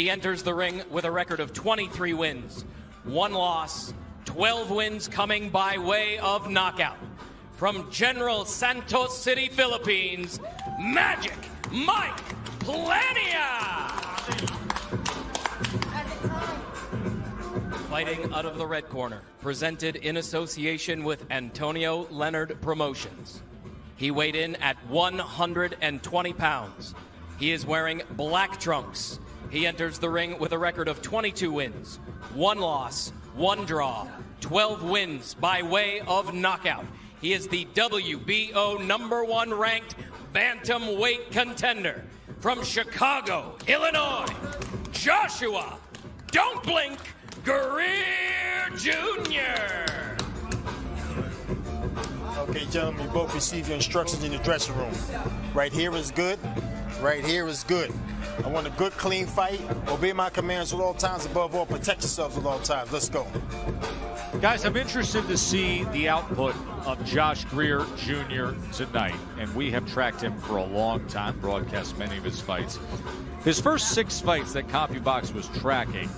He enters the ring with a record of 23 wins, 1 loss, 12 wins coming by way of knockout. From General Santos City, Philippines, Magic Mike Plania! Fighting out of the red corner, presented in association with Antonio Leonard Promotions. He weighed in at 120 pounds. He is wearing black trunks. He enters the ring with a record of 22 wins, 1 loss, 1 draw, 12 wins by way of knockout. He is the WBO #1 ranked bantamweight contender from Chicago, Illinois, Joshua Don't Blink Greer Jr. Okay, gentlemen, you both receive your instructions in the dressing room. Right here is good. Right here is good. I want a good, clean fight. Obey my commands at all times. Above all, protect yourselves at all times. Let's go. Guys, I'm interested to see the output of Josh Greer Jr. tonight. And we have tracked him for a long time, broadcast many of his fights. His first 6 fights that CompuBox was tracking,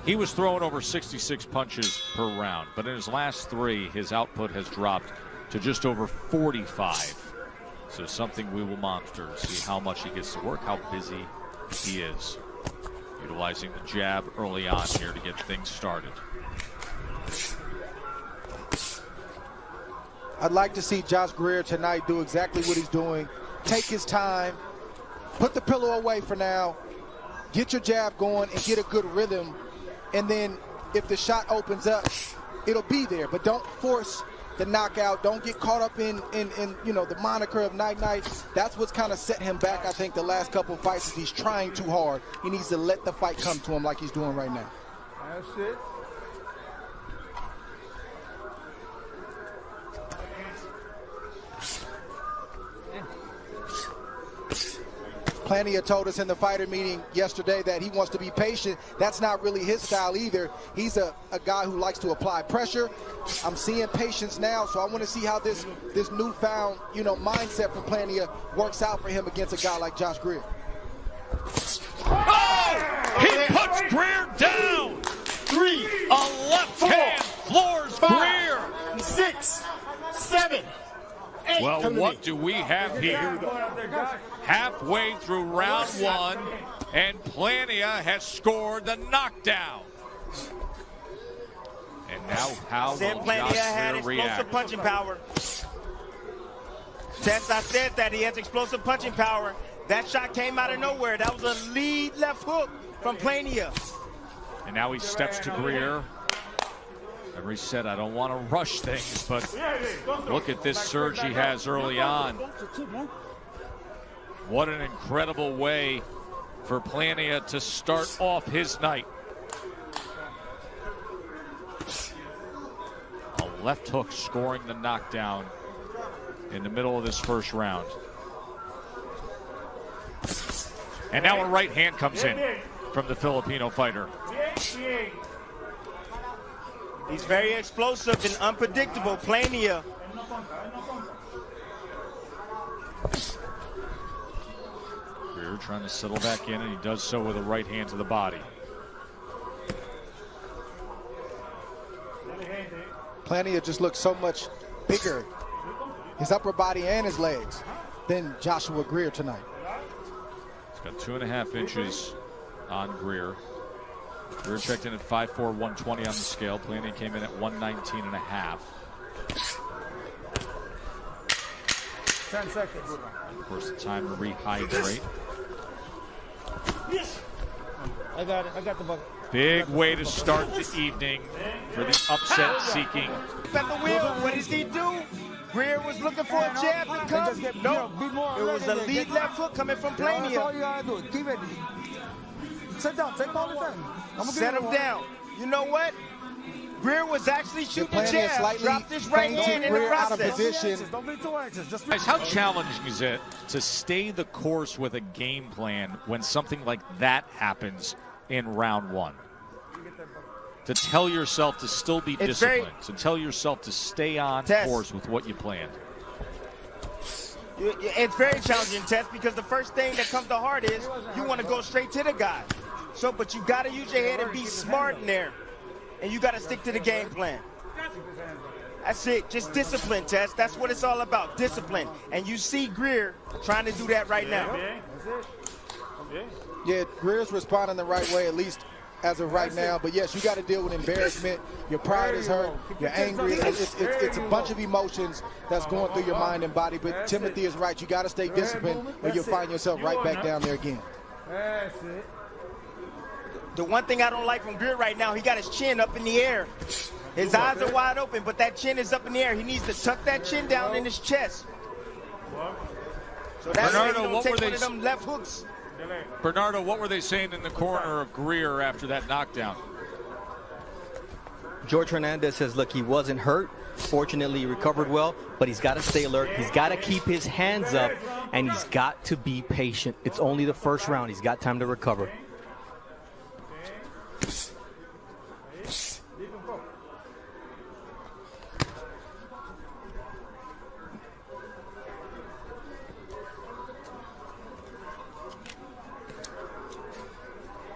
he was throwing over 66 punches per round. But in his last 3, his output has dropped to just over 45. So something we will monitor to see how much he gets to work, how busy he is. Utilizing the jab early on here to get things started. I'd like to see Josh Greer tonight do exactly what he's doing. Take his time, put the pillow away for now, get your jab going and get a good rhythm. And then if the shot opens up, it'll be there. But don't force the knockout. Don't get caught up in you know, the moniker of Night Night. That's what's kind of set him back, I think, the last couple of fights is he's trying too hard. He needs to let the fight come to him like he's doing right now. That's it. Plania told us in the fighter meeting yesterday that he wants to be patient. That's not really his style either. He's a guy who likes to apply pressure. I'm seeing patience now, so I want to see how this newfound, you know, mindset for Plania works out for him against a guy like Josh Greer. Oh! He puts Greer down! 3, A left hand floors 5, Greer! 6, 7, 8. Well, what do we have here? Halfway through round 1, and Plania has scored the knockdown. And now how will Plania had Josh Greer explosive react? punching power. Tess, I said that he has explosive punching power. That shot came out of nowhere. That was a lead left hook from Plania. And now he steps to Greer. Emery said, I don't want to rush things, but look at this surge he has early on. What an incredible way for Plania to start off his night. A left hook scoring the knockdown in the middle of this first round. And now a right hand comes in from the Filipino fighter. He's very explosive and unpredictable. Plania. Greer trying to settle back in, and he does so with a right hand to the body. Plania just looks so much bigger, his upper body and his legs, than Joshua Greer tonight. He's got 2.5 inches on Greer. Greer checked in at 5'4", 120 on the scale. Plania came in at 119.5. 10 seconds. Of course, the time to rehydrate. I got it. I got the bucket. Big way to start the evening for the upset-seeking. At the wheel, what does he do? Greer was looking for a jab to come. No, it was a lead left hook coming from Plania. That's all you gotta do. Keep it. Sit down. Take all the time. Set him down. You know what? Greer was actually shooting the jab. Dropped his right hand in the process. Don't be too anxious. Just Guys, how challenging is it to stay the course with a game plan when something like that happens in round 1? To tell yourself to still be disciplined, to tell yourself to stay on course with what you planned. It's very challenging, Tess, because the first thing that comes to heart is you want to go straight to the guy. So, but you got to use your head and be smart in there. And you got to stick to the game plan. That's it. Just discipline, Tess. That's what it's all about, discipline. And you see Greer trying to do that right now. Yeah, Greer's responding the right way, at least as of right now. But yes, you got to deal with embarrassment. Your pride is hurt. You're angry. It's a bunch of emotions that's going through your mind and body. But Timothy is right. You got to stay disciplined, or you'll find yourself right back down there again. That's it. The one thing I don't like from Greer right now, he got his chin up in the air. His eyes are wide open, but that chin is up in the air. He needs to tuck that chin down in his chest. So that's why he don't take one of them left hooks. Bernardo, what were they saying in the corner of Greer after that knockdown? George Hernandez says, look, he wasn't hurt. Fortunately, he recovered well, but he's got to stay alert. He's got to keep his hands up, and he's got to be patient. It's only the first round. He's got time to recover.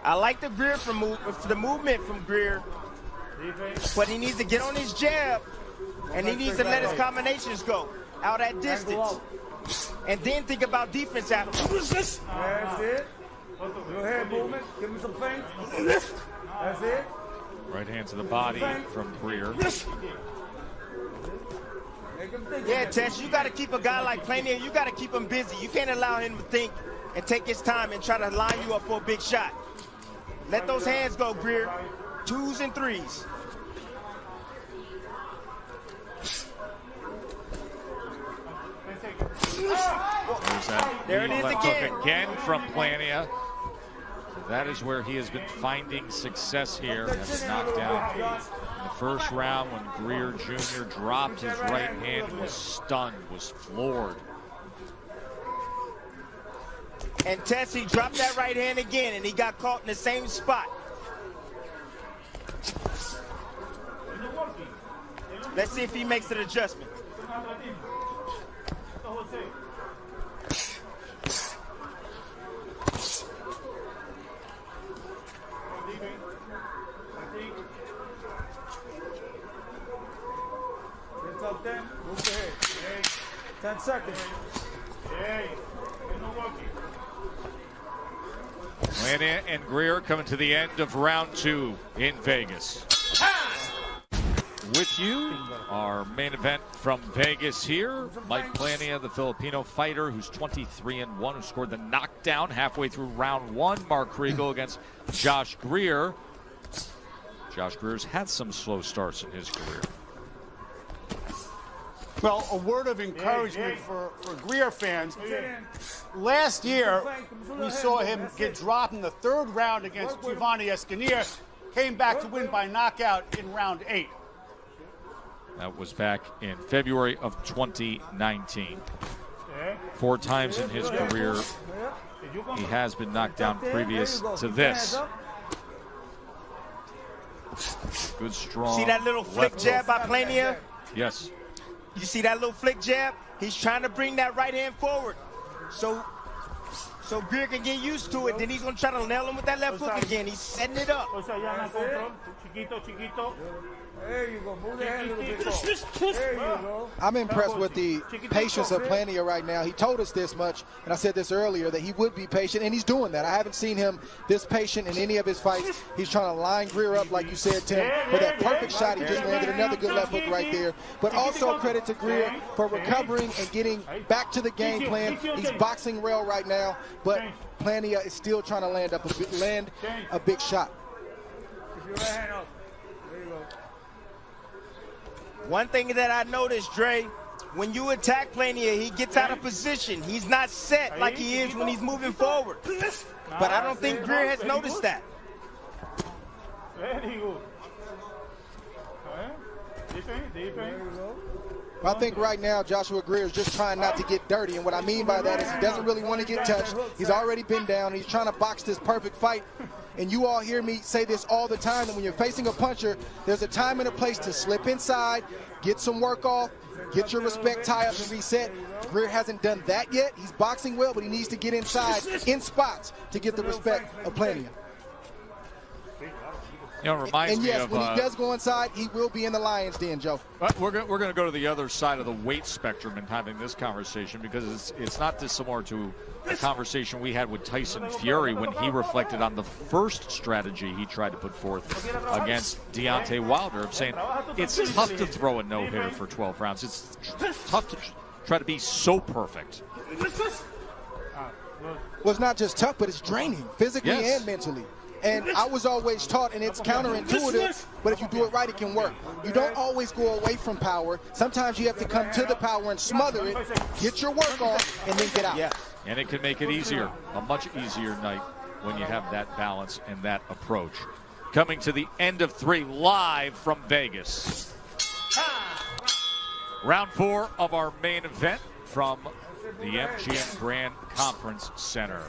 I like the Greer the movement from Greer, but he needs to get on his jab, and he needs to let his combinations go out at distance, and then think about defense after. That's it. Your head movement. Give me some feints. That's it. Right hand to the body from Greer. Yeah, Tess, you got to keep a guy like Plania, you got to keep him busy. You can't allow him to think and take his time and try to line you up for a big shot. Let those hands go, Greer. 2s and 3s. There it is again from Plania. That is where he has been finding success here. Has been knocked down in the first round when Greer Jr. dropped his right hand, was stunned, was floored. And Tess, he dropped that right hand again, and he got caught in the same spot. Let's see if he makes an adjustment. Up then, move ahead. 10 seconds. Plania and Greer coming to the end of round 2 in Vegas. With you, our main event from Vegas here, Mike Plania, the Filipino fighter who's 23-1, who scored the knockdown halfway through round 1. Mark Kriegel against Josh Greer. Josh Greer's had some slow starts in his career. Well, a word of encouragement for Greer fans. Last year, we saw him get dropped in the 3rd round against Giovanni Escanier, came back to win by knockout in round 8. That was back in February of 2019. 4 times in his career, he has been knocked down previous to this. Good, strong. See that little flick jab by Plania? Yes. You see that little flick jab? He's trying to bring that right hand forward. So Greer can get used to it. Then he's going to try to nail him with that left hook again. He's setting it up. There you go. Move the hand a little bit. There you go. I'm impressed with the patience of Plania right now. He told us this much, and I said this earlier, that he would be patient, and he's doing that. I haven't seen him this patient in any of his fights. He's trying to line Greer up, like you said, Tim, for that perfect shot. He just landed another good left hook right there. But also credit to Greer for recovering and getting back to the game plan. He's boxing well right now, but Plania is still trying to land a big shot. Keep your right hand up. There you go. One thing that I noticed, Dre, when you attack Plania, he gets out of position. He's not set like he is when he's moving forward. But I don't think Greer has noticed that. Very good. I think right now Joshua Greer is just trying not to get dirty, and what I mean by that is he doesn't really want to get touched. He's already been down. He's trying to box this perfect fight. And you all hear me say this all the time, that when you're facing a puncher, there's a time and a place to slip inside, get some work off, get your respect tie up and reset. Greer hasn't done that yet. He's boxing well, but he needs to get inside in spots to get the respect of Plania. You know, it reminds and me yes, of, when he does go inside, he will be in the lion's den, Joe. We're going to go to the other side of the weight spectrum in having this conversation, because it's not dissimilar to a conversation we had with Tyson Fury when he reflected on the first strategy he tried to put forth against Deontay Wilder, of saying it's tough to throw a no-hitter for 12 rounds. It's tough to try to be so perfect. Well, it's not just tough, but it's draining physically and mentally. And I was always taught, and it's counterintuitive, but if you do it right, it can work. You don't always go away from power. Sometimes you have to come to the power and smother it, get your work on, and then get out. Yeah. And it can make it easier, a much easier night when you have that balance and that approach. Coming to the end of 3, live from Vegas. Round 4 of our main event from the MGM Grand Conference Center.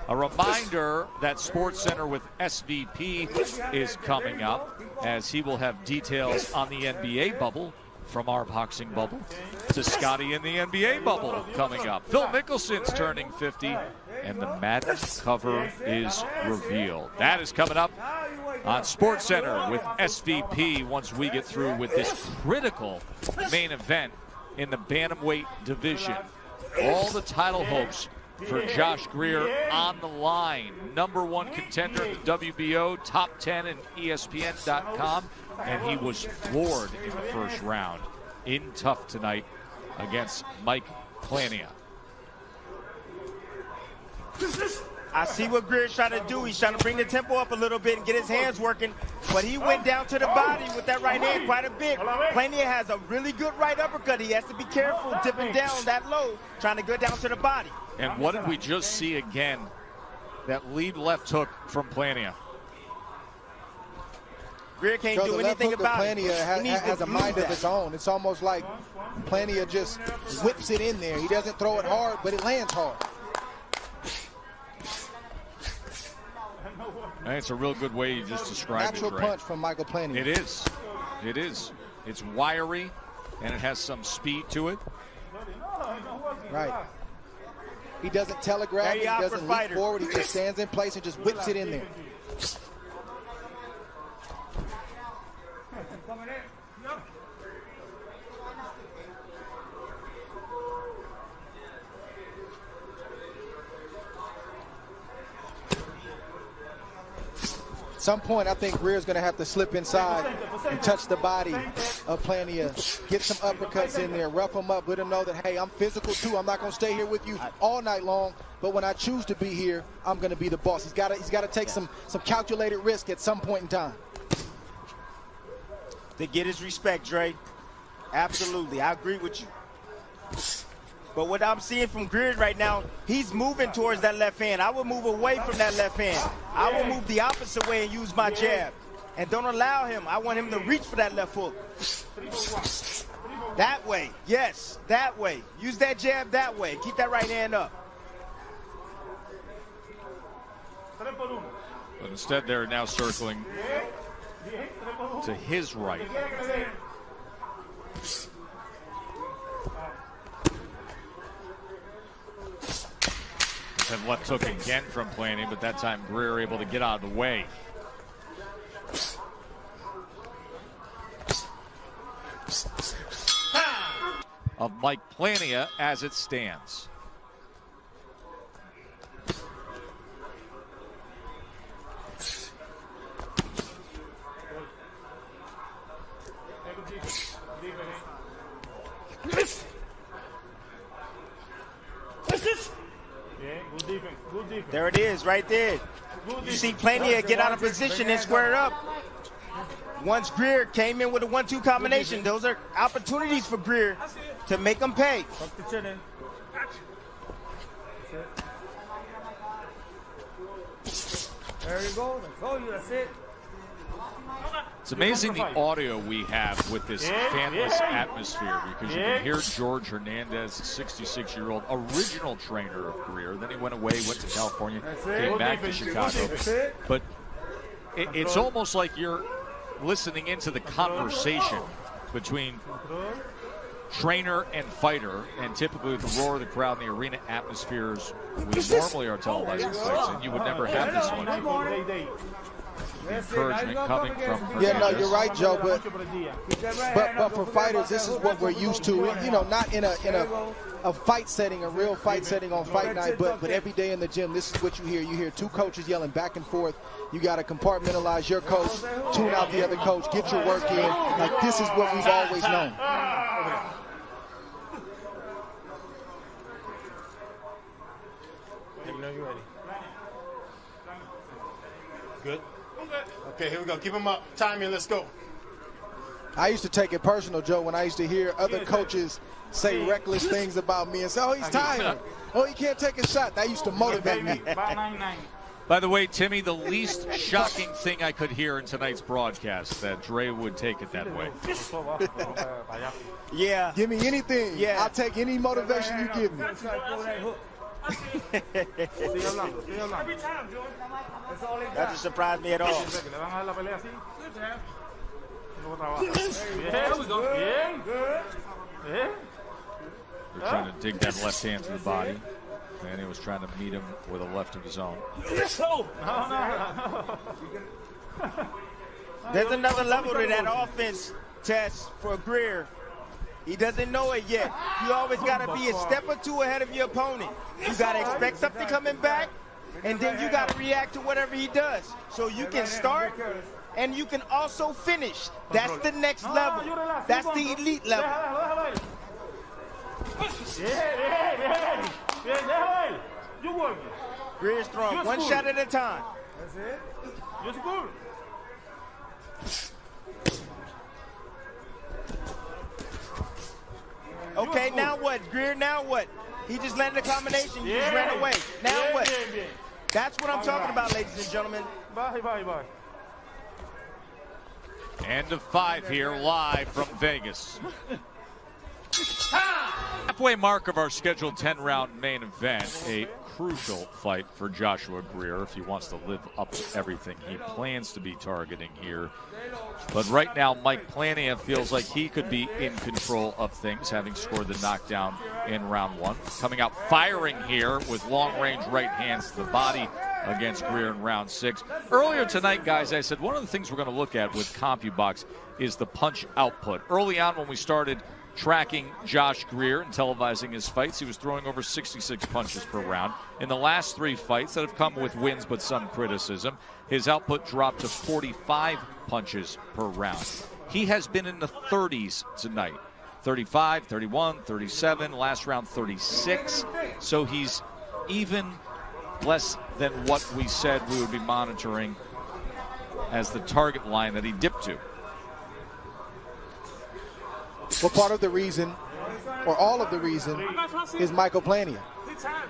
A reminder that Sports Center with SVP is coming up, as he will have details on the NBA bubble, from our boxing bubble to Scotty in the NBA bubble coming up. Phil Mickelson's turning 50, and the Madden cover is revealed. That is coming up on Sports Center with SVP once we get through with this critical main event in the bantamweight division. All the title hopes for Josh Greer on the line. #1 contender in the WBO, top 10 in ESPN.com, and he was floored in the first round in tough tonight against Mike Plania. I see what Greer's trying to do. He's trying to bring the tempo up a little bit and get his hands working, but he went down to the body with that right hand quite a bit. Plania has a really good right uppercut. He has to be careful dipping down that low, trying to go down to the body. And what did we just see again? That lead left hook from Plania. Greer can't do anything about it. Plania has a mind of its own. It's almost like Plania just whips it in there. He doesn't throw it hard, but it lands hard. And it's a real good way you just described it, Natural Dre. punch from Michael Plania. It is. It is. It's wiry, and it has some speed to it. Right. He doesn't telegraph it. He doesn't leap forward. He just stands in place and just whips it in there. At some point, I think Greer's going to have to slip inside and touch the body of Plania, get some uppercuts in there, rough him up, let him know that, hey, I'm physical too. I'm not going to stay here with you all night long, but when I choose to be here, I'm going to be the boss. He's got to take some calculated risk at some point in time. To get his respect, Dre. Absolutely. I agree with you. But what I'm seeing from Greer right now, he's moving towards that left hand. I would move away from that left hand. I will move the opposite way and use my jab. And don't allow him. I want him to reach for that left hook. That way. Yes, that way. Use that jab that way. Keep that right hand up. But instead, they're now circling to his right. And left hook again from Plania, but that time Greer able to get out of the way. Of Mike Plania as it stands. There it is, right there. You see Plania get out of position and square it up. Once Greer came in with a 1-2 combination, those are opportunities for Greer to make them pay. There you go. That's it. It's amazing the audio we have with this fanless atmosphere, because you can hear George Hernandez, 66-year-old original trainer of Greer. Then he went away, went to California, came back to Chicago. But it's almost like you're listening into the conversation between trainer and fighter, and typically with the roar of the crowd and the arena atmospheres we normally are televising fights, and you would never have this one. the encouragement coming from Yeah, no, Hernandez. you're right, Joe. But for fighters, this is what we're used to. You know, not in a fight setting, a real fight setting on fight night, but every day in the gym, this is what you hear. You hear two coaches yelling back and forth. You got to compartmentalize your coach, tune out the other coach, get your work in. Like, this is what we've always known. Let me know you're ready. Good? Okay, here we go. Keep them up. Time in. Let's go. I used to take it personal, Joe, when I used to hear other coaches say reckless things about me and say, oh, he's tired. Oh, he can't take a shot. That used to motivate me. By the way, Timmy, the least shocking thing I could hear in tonight's broadcast, that Dre would take it that way. Yeah. Give me anything. Yeah. I'll take any motivation you give me. That doesn't surprise me at all. They're trying to dig that left hand to the body. And he was trying to meet him with a left of his own. There's another level to that offense test for Greer. He doesn't know it yet. You always got to be a step or two ahead of your opponent. You got to expect something coming back, and then you got to react to whatever he does. So you can start, and you can also finish. That's the next level. That's the elite level. Greer's throwing one shot at a time. That's it. Just good. Okay, now what? Greer, now what? He just landed a combination. He just ran away. Now what? That's what I'm talking about, ladies and gentlemen. Bye. End of 5 here, live from Vegas. Halfway mark of our scheduled 10-round main event. A crucial fight for Joshua Greer if he wants to live up to everything he plans to be targeting here. But right now, Mike Plania feels like he could be in control of things, having scored the knockdown in round 1. Coming out firing here with long-range right hands to the body against Greer in round 6. Earlier tonight, guys, I said one of the things we're going to look at with CompuBox is the punch output. Early on when we started tracking Josh Greer and televising his fights, he was throwing over 66 punches per round. In the last 3 fights that have come with wins but some criticism, his output dropped to 45 punches per round. He has been in the 30s tonight. 35, 31, 37, last round 36. So he's even less than what we said we would be monitoring as the target line that he dipped to. Well, part of the reason, or all of the reason, is Michael Plania.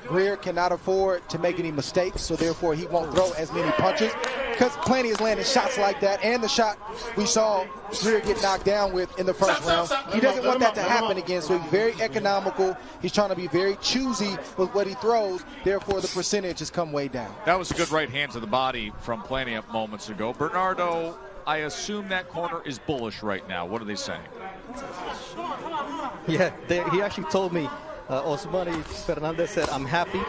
Greer cannot afford to make any mistakes, so therefore he won't throw as many punches because Plania is landing shots like that, and the shot we saw Greer get knocked down with in the first round. He doesn't want that to happen again, so he's very economical. He's trying to be very choosy with what he throws, therefore the percentage has come way down. That was a good right hand to the body from Plania moments ago. Bernardo, I assume that corner is bullish right now. What are they saying? Yeah, he actually told me, Osmani Fernandez said, I'm happy.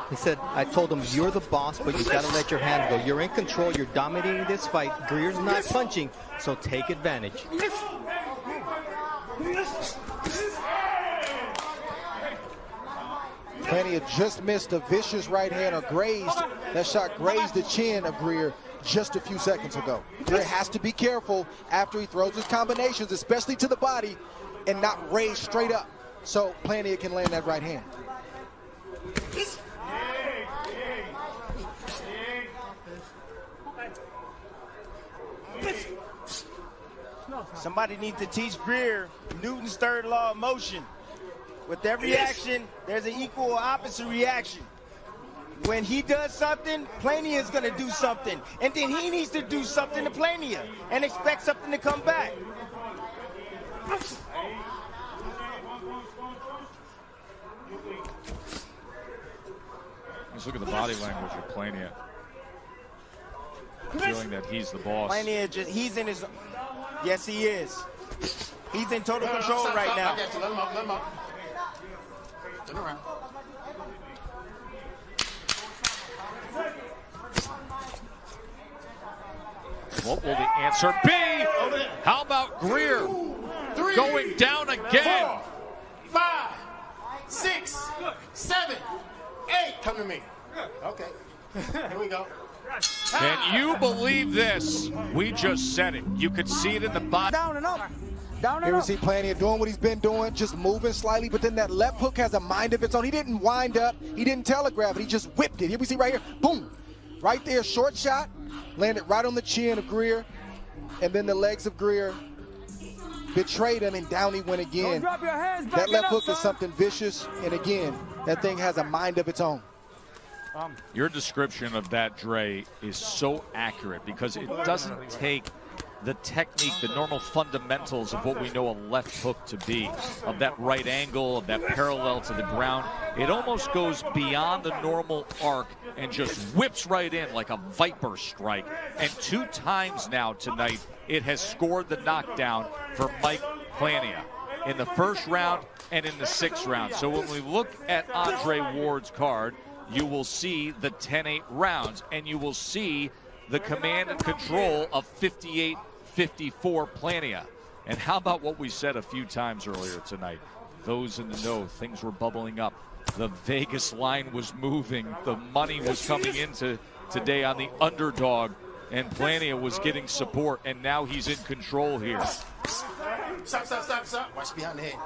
He said, I told him, you're the boss, but you got to let your hands go. You're in control. You're dominating this fight. Greer's not punching, so take advantage. Plania just missed a vicious right hand, or grazed. That shot grazed the chin of Greer just a few seconds ago. Greer has to be careful after he throws his combinations, especially to the body, and not raise straight up, so Plania can land that right hand. Somebody needs to teach Greer Newton's third law of motion. With every action, there's an equal or opposite reaction. When he does something, Plania is going to do something. And then he needs to do something to Plania and expect something to come back. Let's look at the body language of Plania. Feeling that he's the boss. Plania he's in his, yes he is. He's in total control right now. Let him up. Turn around. What will the answer be? How about Greer going down again? 4, 5, 6, 7, 8. Come to me. Okay. Here we go. Can you believe this? We just said it. You could see it in the body. Down and up. Down and Here we up. see Plania doing what he's been doing, just moving slightly, but then that left hook has a mind of its own. He didn't wind up, he didn't telegraph it, he just whipped it. Here we see right here, boom. Right there, short shot, landed right on the chin of Greer, and then the legs of Greer betrayed him, and down he went again. Drop your hands back That left up, hook is son. something vicious, and again, that thing has a mind of its own. Your description of that, Dre, is so accurate because it doesn't take the technique, the normal fundamentals of what we know a left hook to be, of that right angle, of that parallel to the ground. It almost goes beyond the normal arc and just whips right in like a viper strike. And 2 times now tonight, it has scored the knockdown for Mike Plania in the first round and in the 6th round. So when we look at Andre Ward's card, you will see the 10-8 rounds, and you will see the command and control of 58-54 Plania. And how about what we said a few times earlier tonight? Those in the know, things were bubbling up. The Vegas line was moving. The money was coming into today on the underdog, and Plania was getting support, and now he's in control here. Stop. Watch behind the head.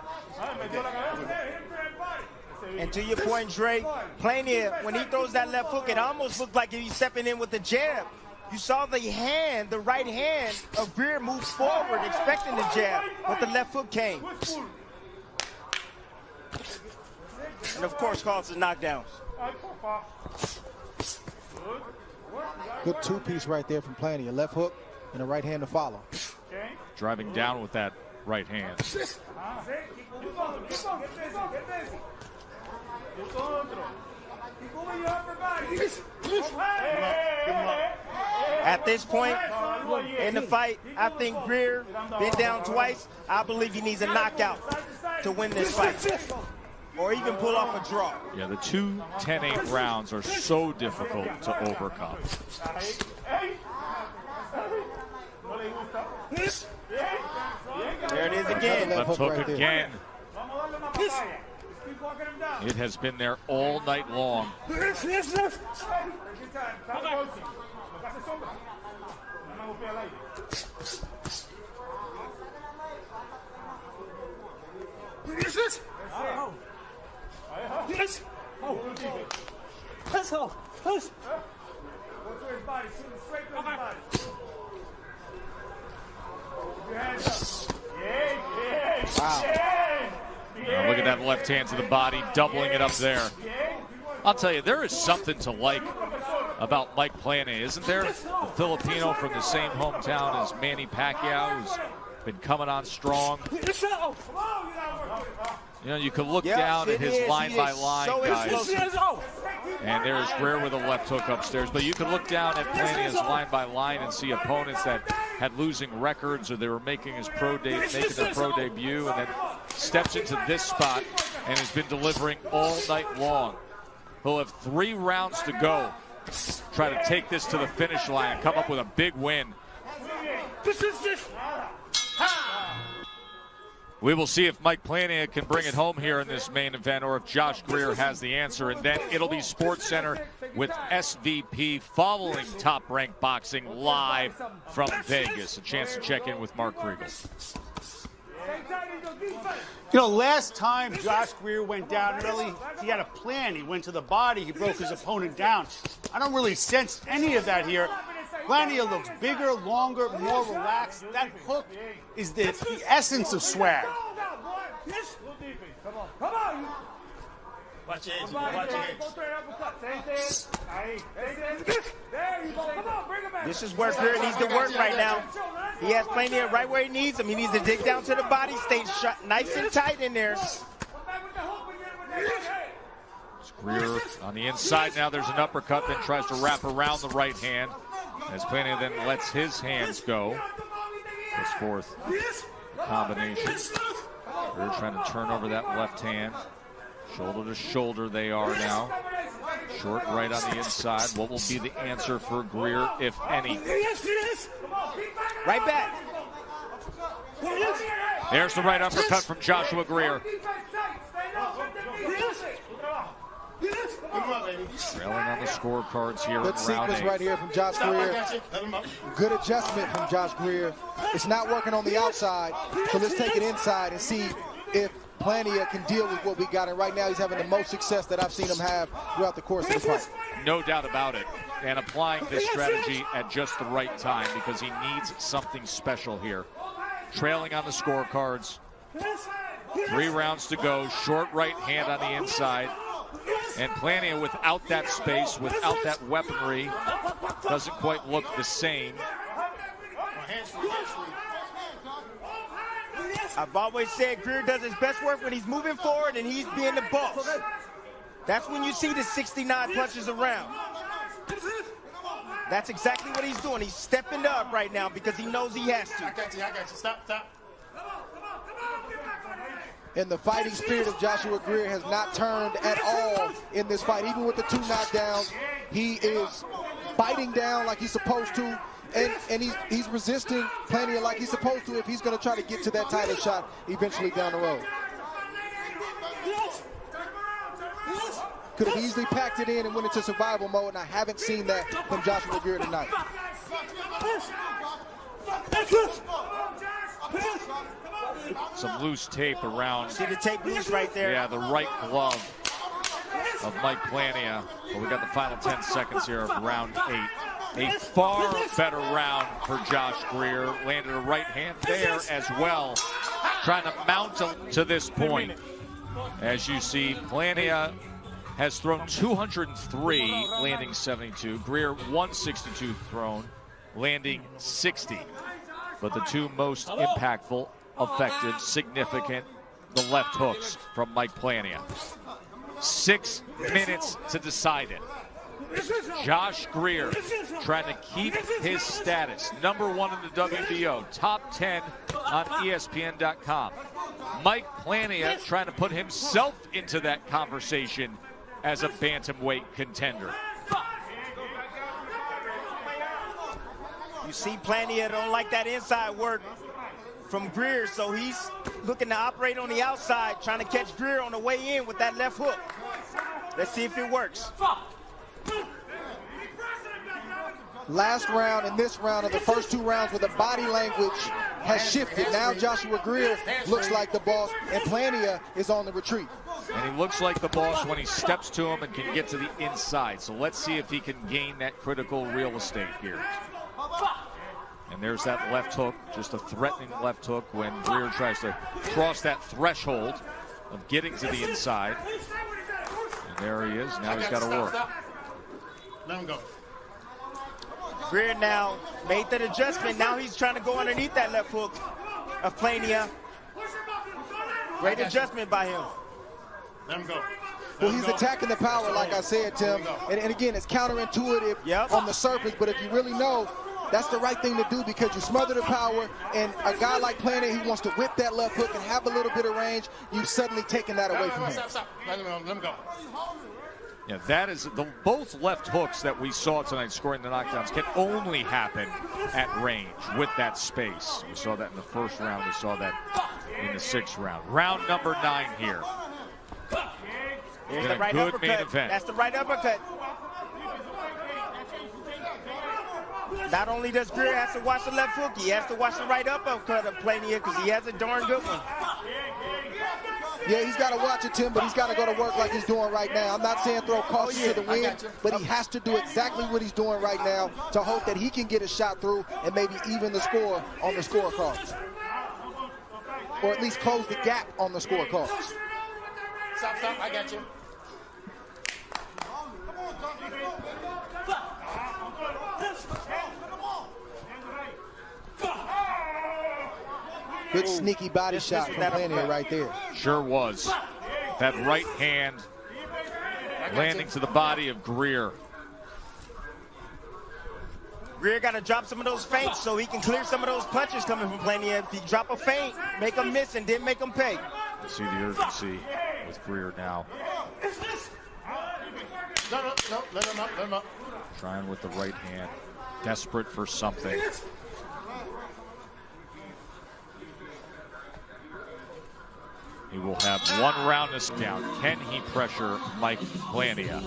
And to your point, Dre, Plania, when he throws that left hook, it almost looked like he's stepping in with the jab. You saw the hand, the right hand of Greer move forward, expecting the jab, but the left hook came. And of course, causes knockdowns. Good 2-piece right there from Plania, left hook and a right hand to follow. Driving down with that right hand. At this point in the fight, I think Greer been down twice. I believe he needs a knockout to win this fight, or even pull off a draw. Yeah, the 2 10-8 rounds are so difficult to overcome. There it is again. Left hook right there. again. It has been there all night long. Now look at that left hand to the body, doubling it up there. I'll tell you, there is something to like about Mike Plania, isn't there? The Filipino from the same hometown as Manny Pacquiao, who's been coming on strong. You know, you could look down at his line-by-line, guys, and there's Greer with a left hook upstairs. But you could look down at Plania's line-by-line and see opponents that had losing records, or they were making their pro debut, and then steps into this spot and has been delivering all night long. He'll have 3 rounds to go. Try to take this to the finish line and come up with a big win. We will see if Mike Plania can bring it home here in this main event, or if Josh Greer has the answer. And then it'll be SportsCenter with SVP following Top Rank Boxing live from Vegas. A chance to check in with Mark Kriegel. You know, last time Josh Greer went down early, he had a plan. He went to the body. He broke his opponent down. I don't really sense any of that here. Plania looks bigger, longer, more relaxed. That hook is the essence of swag. Watch your head, watch your head. This is where Greer needs to work right now. He has Plania right where he needs him. He needs to dig down to the body, stay nice and tight in there. Greer on the inside now. There's an uppercut, then tries to wrap around the right hand, as Plania then lets his hands go. His 4th combination. Greer trying to turn over that left hand. Shoulder to shoulder they are now. Short right on the inside. What will be the answer for Greer, if any? Right back. There's the right uppercut from Joshua Greer. Trailing on the scorecards here. Good sequence right here from Josh Greer. Good adjustment from Josh Greer. It's not working on the outside, so let's take it inside and see if Plania can deal with what we got. And right now he's having the most success that I've seen him have throughout the course of the fight. No doubt about it. And applying this strategy at just the right time because he needs something special here. Trailing on the scorecards. 3 rounds to go. Short right hand on the inside. And Plania, without that space, without that weaponry, doesn't quite look the same. I've always said Greer does his best work when he's moving forward and he's being the boss. That's when you see the 69 punches around. That's exactly what he's doing. He's stepping up right now because he knows he has to. I got you. Stop. And the fighting spirit of Joshua Greer has not turned at all in this fight. Even with the 2 knockdowns, he is biting down like he's supposed to. And he's resisting Plania like he's supposed to if he's going to try to get to that title shot eventually down the road. Could have easily packed it in and went into survival mode, and I haven't seen that from Joshua Greer tonight. Some loose tape around. See the tape loose right there? Yeah, the right glove of Mike Plania. But we got the final 10 seconds here of round 8. A far better round for Josh Greer. Landed a right hand there as well. Trying to mount to this point. As you see, Plania has thrown 203, landing 72. Greer 162 thrown, landing 60. But the 2 most impactful, effective, significant, the left hooks from Mike Plania. 6 minutes to decide it. Josh Greer trying to keep his status. Number 1 in the WBO, top 10 on ESPN.com. Mike Plania trying to put himself into that conversation as a bantamweight contender. You see Plania don't like that inside work from Greer, so he's looking to operate on the outside, trying to catch Greer on the way in with that left hook. Let's see if it works. Last round and this round are the first 2 rounds where the body language has shifted. Now Joshua Greer looks like the boss, and Plania is on the retreat. And he looks like the boss when he steps to him and can get to the inside. So let's see if he can gain that critical real estate here. And there's that left hook, just a threatening left hook when Greer tries to cross that threshold of getting to the inside. And there he is. Now he's got to work. Let him go. Greer now made that adjustment. Now he's trying to go underneath that left hook of Plania. Great adjustment by him. Let him go. Well, he's attacking the power, like I said, Tim. And again, it's counterintuitive on the surface, but if you really know, that's the right thing to do because you smother the power, and a guy like Plania, he wants to whip that left hook and have a little bit of range. You've suddenly taken that away from him. Stop. Let him go. Yeah, that is both left hooks that we saw tonight scoring the knockdowns can only happen at range with that space. We saw that in the first round. We saw that in the 6th round. Round number 9 here. Here's the right good uppercut. main event. That's the right uppercut. Not only does Greer have to watch the left hook, he has to watch the right uppercut of Plania because he has a darn good one. Yeah, he's got to watch it, Tim, but he's got to go to work like he's doing right now. I'm not saying throw caution to the wind, but he has to do exactly what he's doing right now to hope that he can get a shot through and maybe even the score on the scorecard. Or at least close the gap on the scorecard. Stop. I got you. Good sneaky body shot from Plania right there. Sure was. That right hand landing to the body of Greer. Greer got to drop some of those feints so he can clear some of those punches coming from Plania. If he drop a feint, make him miss and then make him pay. You see the urgency with Greer now. No. No, let him up, let him up. Trying with the right hand. Desperate for something. He will have one round this down. Can he pressure Mike Plania?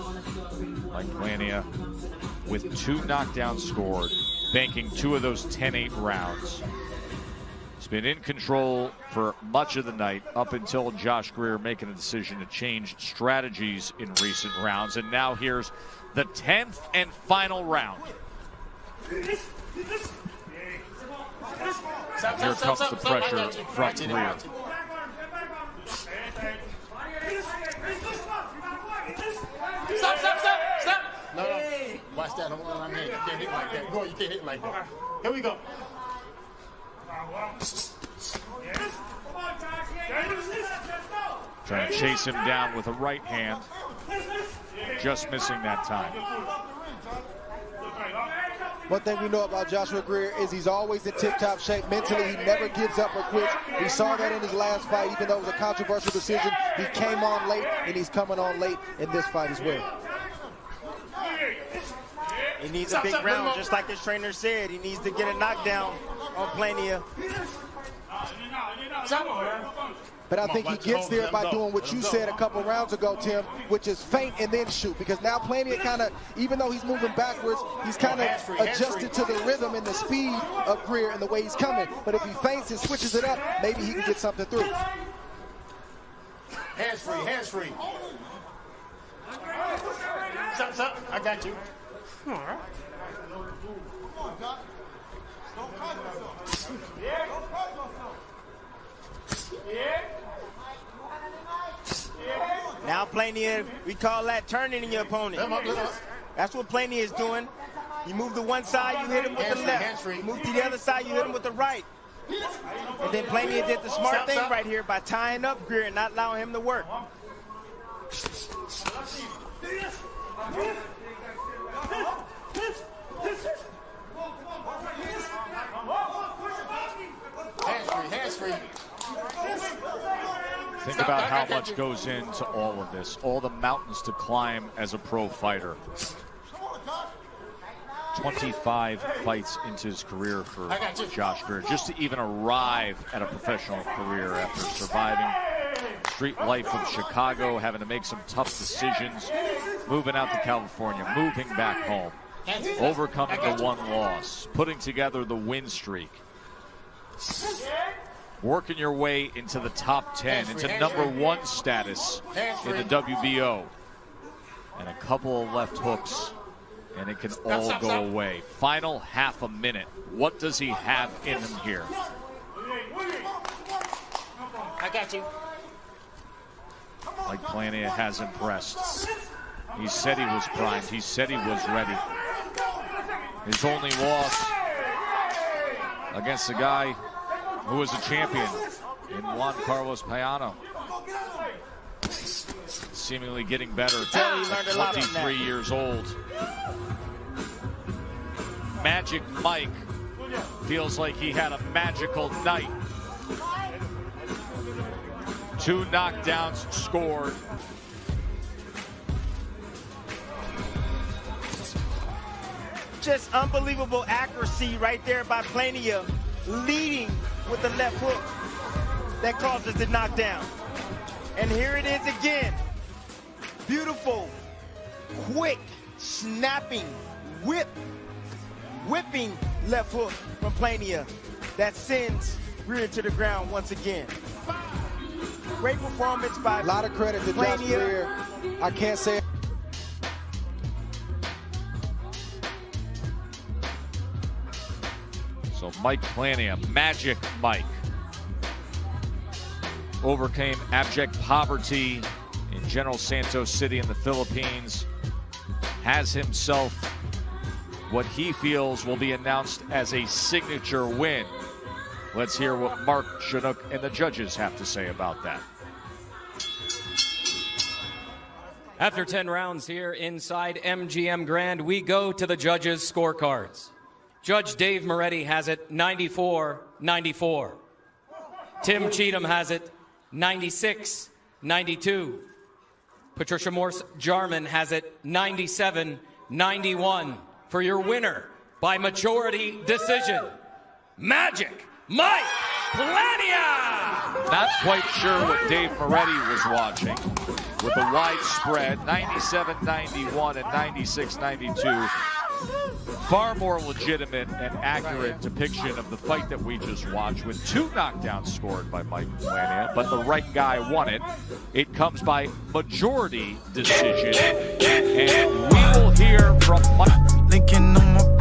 Mike Plania with 2 knockdowns scored, banking 2 of those 10-8 rounds. He's been in control for much of the night up until Josh Greer making a decision to change strategies in recent rounds. And now here's the 10th and final round. Here comes the pressure from Greer. Stop. No. Watch that. Hold on, I'm here. You can't hit like that. Go, you can't hit like that. Here we go. Trying to chase him down with a right hand. Just missing that time. One thing we know about Joshua Greer is he's always in tip-top shape. Mentally, he never gives up or quits. We saw that in his last fight, even though it was a controversial decision. He came on late, and he's coming on late in this fight as well. He needs a big round, just like his trainer said. He needs to get a knockdown on Plania. But I think he gets there by doing what you said a couple rounds ago, Tim, which is feint and then shoot. Because now Plania kind of, even though he's moving backwards, he's kind of adjusted to the rhythm and the speed of Greer and the way he's coming. But if he feints and switches it up, maybe he can get something through. Hands free. Stop. I got you. All right. Now Plania, we call that turning your opponent. That's what Plania is doing. You move to one side, you hit him with the left. You move to the other side, you hit him with the right. And then Plania did the smart thing right here by tying up Greer and not allowing him to work. Hands free. Think about how much goes into all of this, all the mountains to climb as a pro fighter. 25 fights into his career for Josh Greer, just to even arrive at a professional career after surviving street life of Chicago, having to make some tough decisions, moving out to California, moving back home, overcoming the 1 loss, putting together the win streak, working your way into the top 10, into #1 status in the WBO. And a couple of left hooks, and it can all go away. Final half a minute. What does he have in him here? I got you. Mike Plania has impressed. He said he was primed. He said he was ready. His only loss against a guy who was a champion in Juan Carlos Payano. Seemingly getting better at 23 years old. Magic Mike feels like he had a magical night. 2 knockdowns scored. Just unbelievable accuracy right there by Plania, leading with the left hook that causes the knockdown. And here it is again. Beautiful, quick, snapping, whipping left hook from Plania that sends Greer to the ground once again. Great performance by a lot of credit to Josh Greer. I can't say. So Mike Plania, Magic Mike, overcame abject poverty in General Santos City in the Philippines, has himself what he feels will be announced as a signature win. Let's hear what Mark Chinook and the judges have to say about that. After 10 rounds here inside MGM Grand, we go to the judges' scorecards. Judge Dave Moretti has it 94-94. Tim Cheatham has it 96-92. Patricia Morse-Jarman has it 97-91 for your winner by majority decision, Magic Mike Plania! Not quite sure what Dave Moretti was watching with the wide spread, 97-91 and 96-92. Far more legitimate and accurate depiction of the fight that we just watched, with 2 knockdowns scored by Mike Plania, but the right guy won it. It comes by majority decision, and we will hear from Mike. Lincoln on my